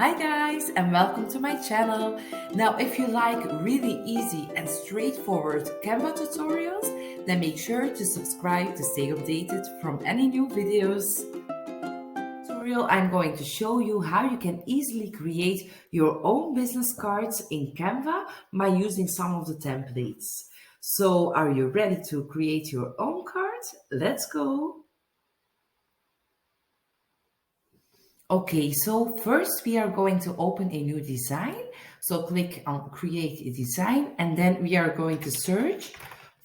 Hi guys and welcome to my channel. Now if you like really easy and straightforward Canva tutorials, then make sure to subscribe to stay updated from any new videos. Tutorial I'm going to show you how you can easily create your own business cards in Canva by using some of the templates. So are you ready to create your own card? Let's go! Okay, so first we are going to open a new design. So click on create a design and then we are going to search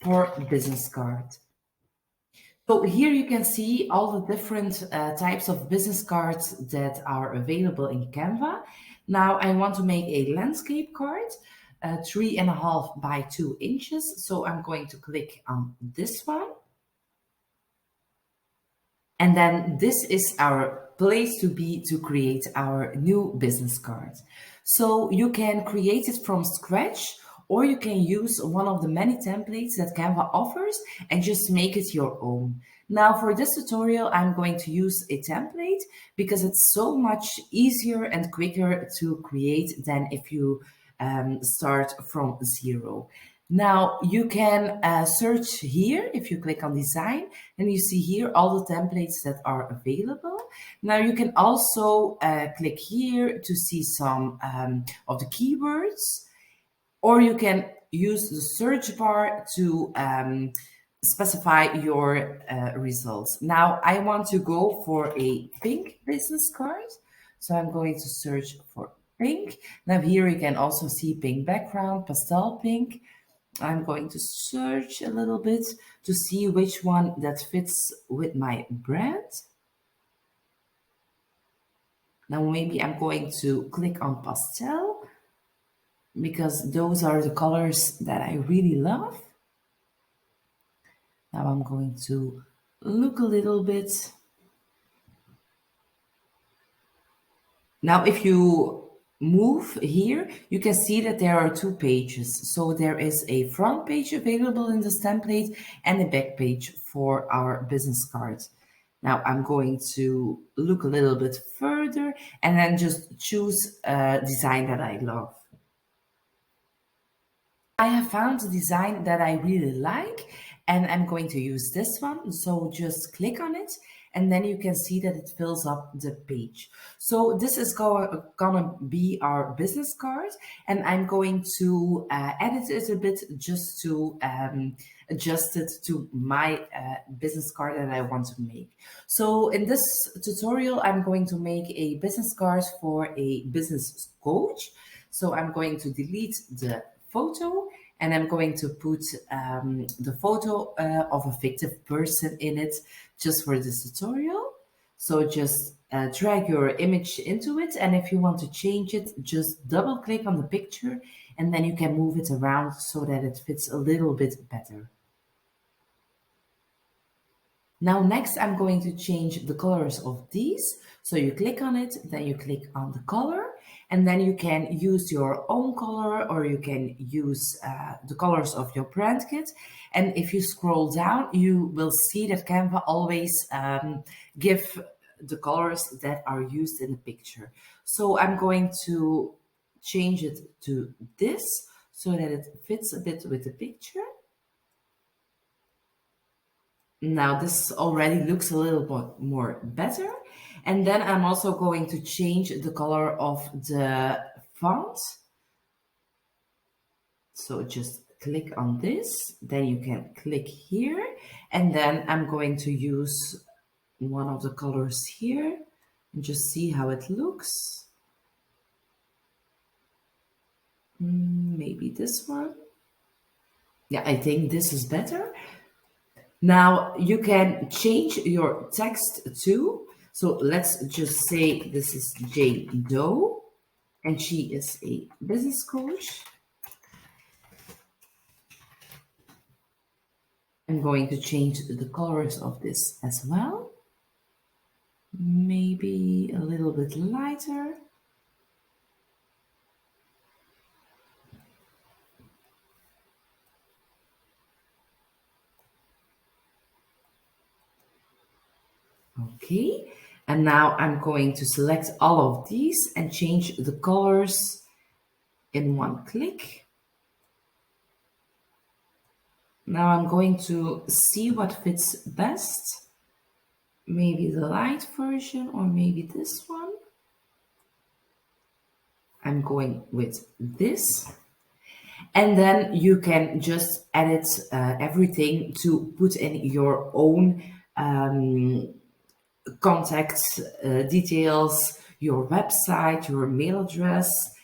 for business card. So here you can see all the different types of business cards that are available in Canva. Now I want to make a landscape card, 3.5 by 2 inches. So I'm going to click on this one. And then this is our place to be to create our new business card. So you can create it from scratch or you can use one of the many templates that Canva offers and just make it your own. Now for this tutorial, I'm going to use a template because it's so much easier and quicker to create than if you start from zero. Now you can search here if you click on design and you see here all the templates that are available. Now you can also click here to see some of the keywords, or you can use the search bar to specify your results. Now I want to go for a pink business card. So I'm going to search for pink. Now here you can also see pink background, pastel pink. I'm going to search a little bit to see which one that fits with my brand. Now maybe I'm going to click on pastel because those are the colors that I really love. Now I'm going to look a little bit. Now if you move here, you can see that there are two pages. So there is a front page available in this template and a back page for our business card. Now I'm going to look a little bit further and then just choose a design that I love. I have found a design that I really like and I'm going to use this one. So just click on it and then you can see that it fills up the page. So this is gonna be our business card and I'm going to edit it a bit just to adjust it to my business card that I want to make. So in this tutorial, I'm going to make a business card for a business coach. So I'm going to delete the photo and I'm going to put the photo of a fictive person in it just for this tutorial. So just drag your image into it, and if you want to change it, just double click on the picture and then you can move it around so that it fits a little bit better. Now next I'm going to change the colors of these. So you click on it, then you click on the color, and then you can use your own color or you can use the colors of your brand kit. And if you scroll down, you will see that Canva always give the colors that are used in the picture. So I'm going to change it to this so that it fits a bit with the picture. Now this already looks a little bit more better. And then I'm also going to change the color of the font. So just click on this, then you can click here. And then I'm going to use one of the colors here and just see how it looks. Maybe this one. Yeah, I think this is better. Now you can change your text too. So let's just say this is Jane Doe and she is a business coach. I'm going to change the colors of this as well. Maybe a little bit lighter. Okay, And now I'm going to select all of these and change the colors in one click. Now I'm going to see what fits best. Maybe the light version or maybe this one. I'm going with this. And then you can just edit everything to put in your own contact details, your website, your mail address,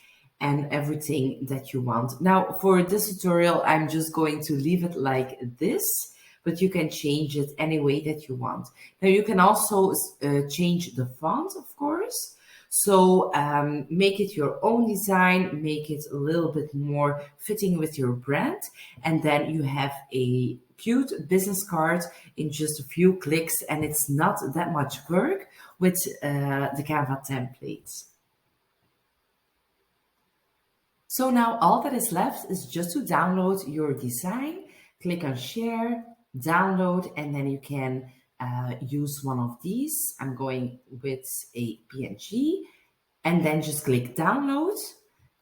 and everything that you want. Now, for this tutorial, I'm just going to leave it like this, but you can change it any way that you want. Now, you can also change the font, of course. So make it your own design, make it a little bit more fitting with your brand, and then you have a cute business card in just a few clicks, and it's not that much work with the Canva templates. So now all that is left is just to download your design, click on share, download, and then you can use one of these. I'm going with a PNG, and then just click download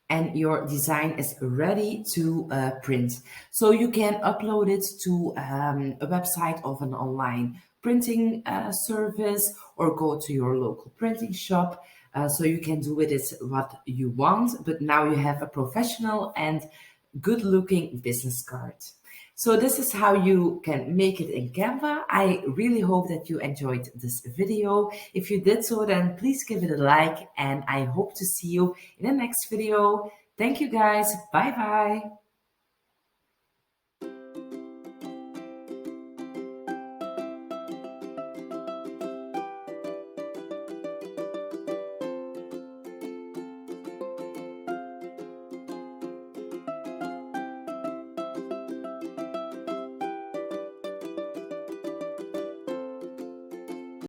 and your design is ready to print. So you can upload it to a website of an online printing service or go to your local printing shop. So you can do with it what you want, but now you have a professional and good looking business card. So this is how you can make it in Canva. I really hope that you enjoyed this video. If you did so, then please give it a like, and I hope to see you in the next video. Thank you guys. Bye bye.